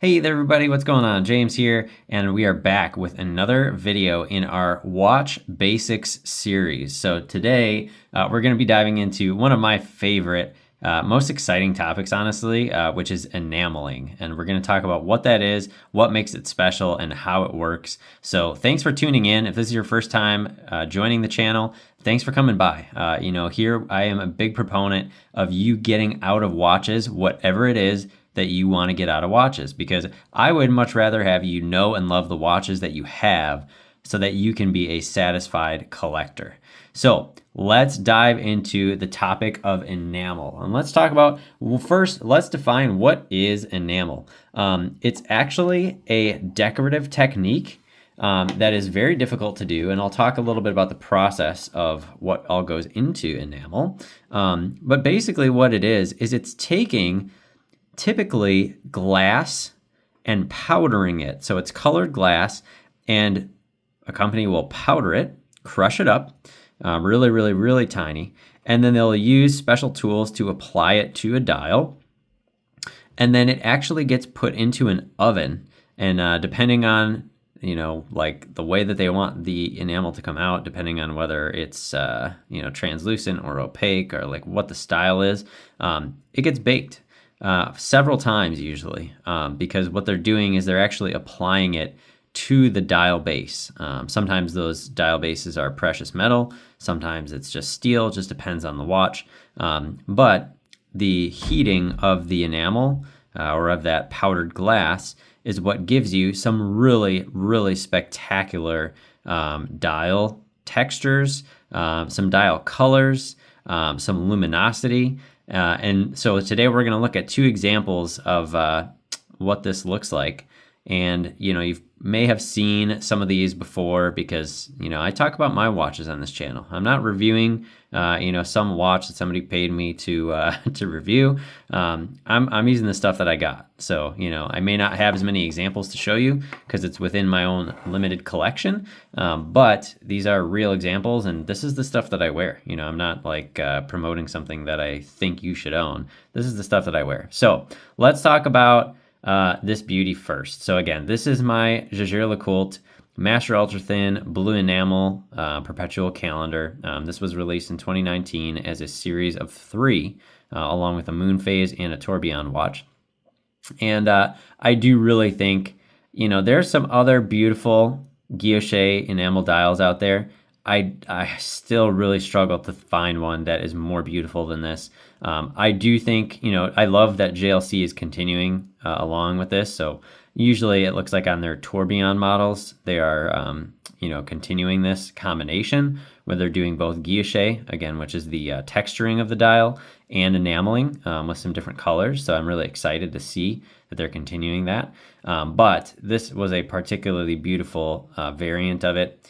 Hey there everybody, what's going on? James here, and we are back with another video in our Watch Basics series. So today we're going to be diving into one of my favorite, most exciting topics, honestly, which is enameling. And we're going to talk about what that is, what makes it special, and how it works. So thanks for tuning in. If this is your first time joining the channel, thanks for coming by. Here I am a big proponent of you getting out of watches, whatever it is that you want to get out of watches, because I would much rather have you know and love the watches that you have so that you can be a satisfied collector. So let's dive into the topic of enamel. And let's talk about, well, first, let's define what is enamel. It's actually a decorative technique that is very difficult to do, and I'll talk a little bit about the process of what all goes into enamel. But basically what it is it's taking typically glass and powdering it. So it's colored glass, and a company will powder it, crush it up, really tiny, and then they'll use special tools to apply it to a dial. And then it actually gets put into an oven, and depending on like the way that they want the enamel to come out, depending on whether it's translucent or opaque, or like what the style is, it gets baked several times usually, because what they're doing is they're actually applying it to the dial base. Sometimes those dial bases are precious metal, sometimes it's just steel, just depends on the watch. But the heating of the enamel or of that powdered glass is what gives you some really spectacular dial textures, some dial colors, some luminosity. And so today we're going to look at two examples of what this looks like. And, you may have seen some of these before because, I talk about my watches on this channel. I'm not reviewing, some watch that somebody paid me to review. I'm using the stuff that I got. So, I may not have as many examples to show you because it's within my own limited collection. But these are real examples, and this is the stuff that I wear. I'm not like promoting something that I think you should own. This is the stuff that I wear. So let's talk about this beauty first. So again, this is my Jaeger-LeCoultre Master Ultra Thin Blue Enamel Perpetual Calendar. This was released in 2019 as a series of 3, along with a moon phase and a tourbillon watch. And I do really think, there's some other beautiful guilloche enamel dials out there. I still really struggle to find one that is more beautiful than this. I do think, I love that JLC is continuing along with this. So usually it looks like on their tourbillon models, they are, continuing this combination where they're doing both guilloche, again, which is the texturing of the dial, and enameling with some different colors. So I'm really excited to see that they're continuing that. But this was a particularly beautiful variant of it.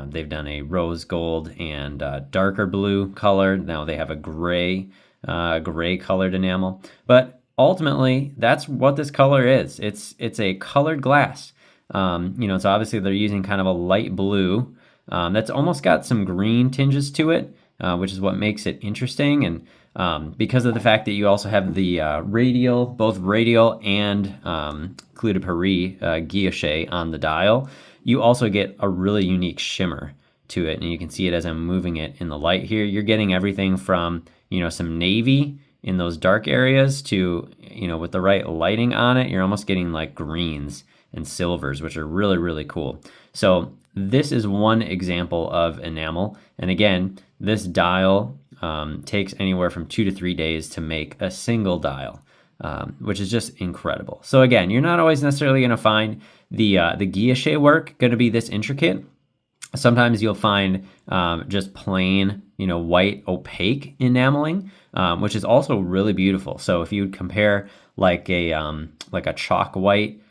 They've done a rose gold and darker blue color. Now they have a gray colored enamel. But ultimately, that's what this color is. It's a colored glass. So obviously they're using kind of a light blue that's almost got some green tinges to it, which is what makes it interesting. And because of the fact that you also have the both radial and clou de Paris guilloche on the dial, you also get a really unique shimmer to it. And you can see it as I'm moving it in the light here. You're getting everything from, some navy in those dark areas to, with the right lighting on it, you're almost getting like greens and silvers, which are really cool. So this is one example of enamel. And again, this dial takes anywhere from 2 to 3 days to make a single dial. Which is just incredible. So again, you're not always necessarily going to find the guilloche work going to be this intricate. Sometimes you'll find just plain, white opaque enameling, which is also really beautiful. So if you would compare like a chalk white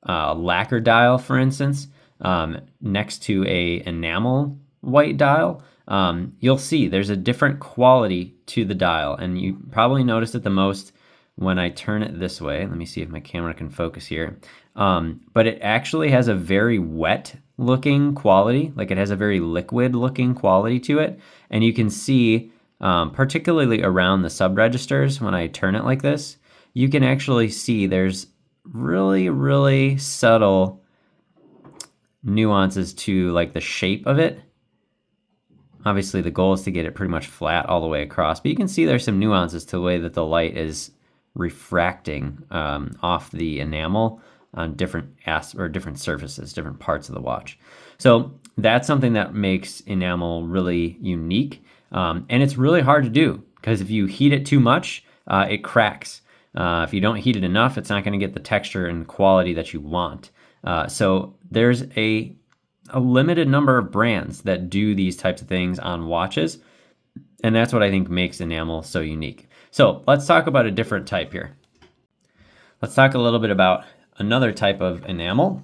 lacquer dial, for instance, next to a enamel white dial, you'll see there's a different quality to the dial, and you probably notice it the most when I turn it this way. Let me see if my camera can focus here. But it actually has a very wet looking quality, like it has a very liquid looking quality to it. And you can see, particularly around the sub registers, when I turn it like this, you can actually see there's really, really subtle nuances to like the shape of it. Obviously the goal is to get it pretty much flat all the way across, but you can see there's some nuances to the way that the light is refracting off the enamel on different surfaces, different parts of the watch. So that's something that makes enamel really unique. And it's really hard to do because if you heat it too much, it cracks. If you don't heat it enough, it's not going to get the texture and quality that you want. So there's a limited number of brands that do these types of things on watches. And that's what I think makes enamel so unique. So let's talk about a different type here. Let's talk a little bit about another type of enamel,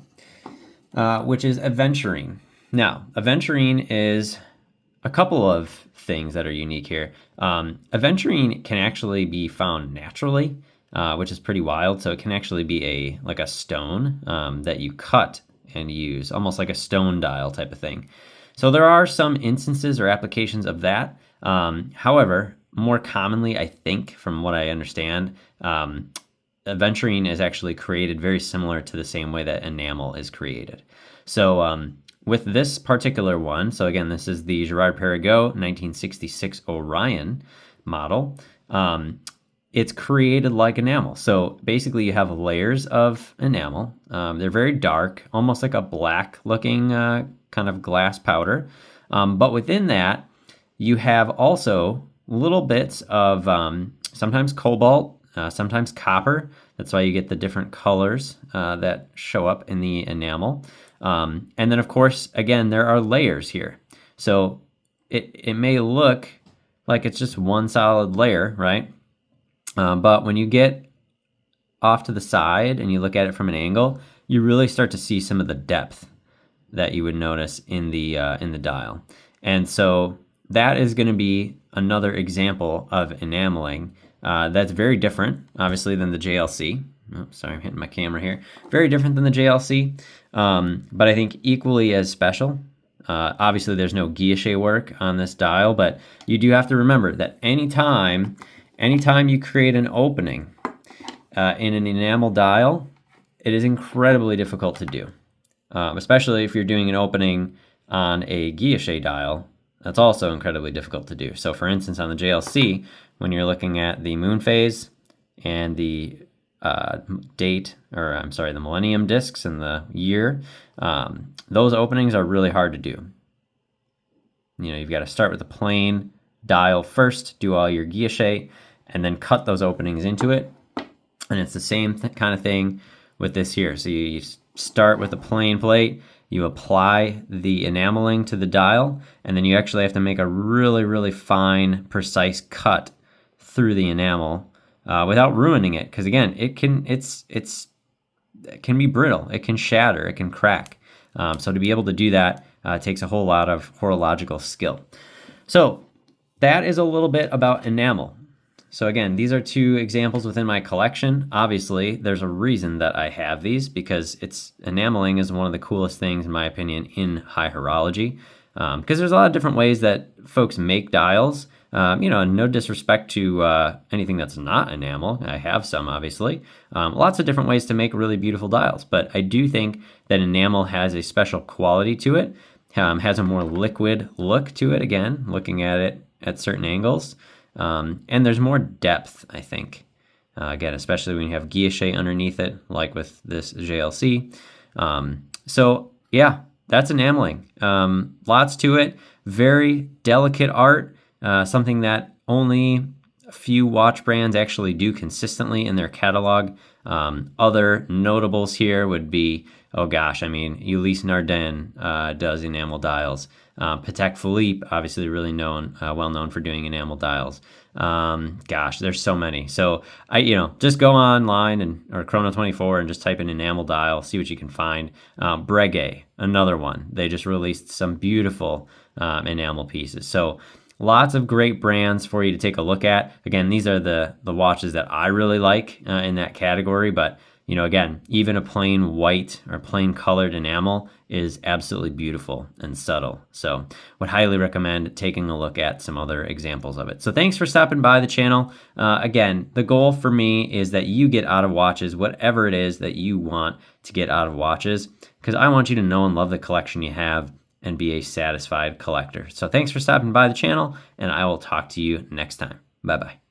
which is aventurine. Now, aventurine is a couple of things that are unique here. Aventurine can actually be found naturally, which is pretty wild. So it can actually be like a stone that you cut and use, almost like a stone dial type of thing. So there are some instances or applications of that. However, more commonly, I think, from what I understand, aventurine is actually created very similar to the same way that enamel is created. So with this particular one, so again, this is the Girard-Perregaux 1966 Orion model. It's created like enamel. So basically you have layers of enamel. They're very dark, almost like a black looking kind of glass powder. But within that, you have also little bits of sometimes cobalt, sometimes copper. That's why you get the different colors that show up in the enamel. And then of course, again, there are layers here. So it may look like it's just one solid layer, right? But when you get off to the side and you look at it from an angle, you really start to see some of the depth that you would notice in the dial. And so that is going to be another example of enameling that's very different, obviously, than the JLC. Oh, sorry, I'm hitting my camera here. Very different than the JLC, but I think equally as special. Obviously, there's no guilloche work on this dial, but you do have to remember that anytime you create an opening in an enamel dial, it is incredibly difficult to do, especially if you're doing an opening on a guilloche dial. That's also incredibly difficult to do. So for instance, on the JLC, when you're looking at the moon phase and the the millennium discs and the year, those openings are really hard to do. You know, you've got to start with a plain dial first, do all your guilloche, and then cut those openings into it. And it's the same kind of thing with this here. So you start with a plain plate, you apply the enameling to the dial, and then you actually have to make a really, really fine, precise cut through the enamel without ruining it. Because again, it can be brittle, it can shatter, it can crack. So to be able to do that takes a whole lot of horological skill. So that is a little bit about enamel. So again, these are two examples within my collection. Obviously, there's a reason that I have these because enameling is one of the coolest things, in my opinion, in high horology. Because there's a lot of different ways that folks make dials. No disrespect to anything that's not enamel. I have some, obviously. Lots of different ways to make really beautiful dials. But I do think that enamel has a special quality to it, has a more liquid look to it, again, looking at it at certain angles. And there's more depth, I think. Again, especially when you have guilloche underneath it, like with this JLC. So yeah, that's enameling. Lots to it. Very delicate art. Something that only a few watch brands actually do consistently in their catalog. Other notables here would be, Ulysse Nardin does enamel dials. Patek Philippe, obviously really well known for doing enamel dials. There's so many. So just go online or Chrono 24 and just type in enamel dial, see what you can find. Breguet, another one. They just released some beautiful enamel pieces. So lots of great brands for you to take a look at. Again, these are the watches that I really like in that category, but you know, again, even a plain white or plain colored enamel is absolutely beautiful and subtle. So would highly recommend taking a look at some other examples of it. So thanks for stopping by the channel. Again, the goal for me is that you get out of watches whatever it is that you want to get out of watches, because I want you to know and love the collection you have and be a satisfied collector. So thanks for stopping by the channel, and I will talk to you next time. Bye-bye.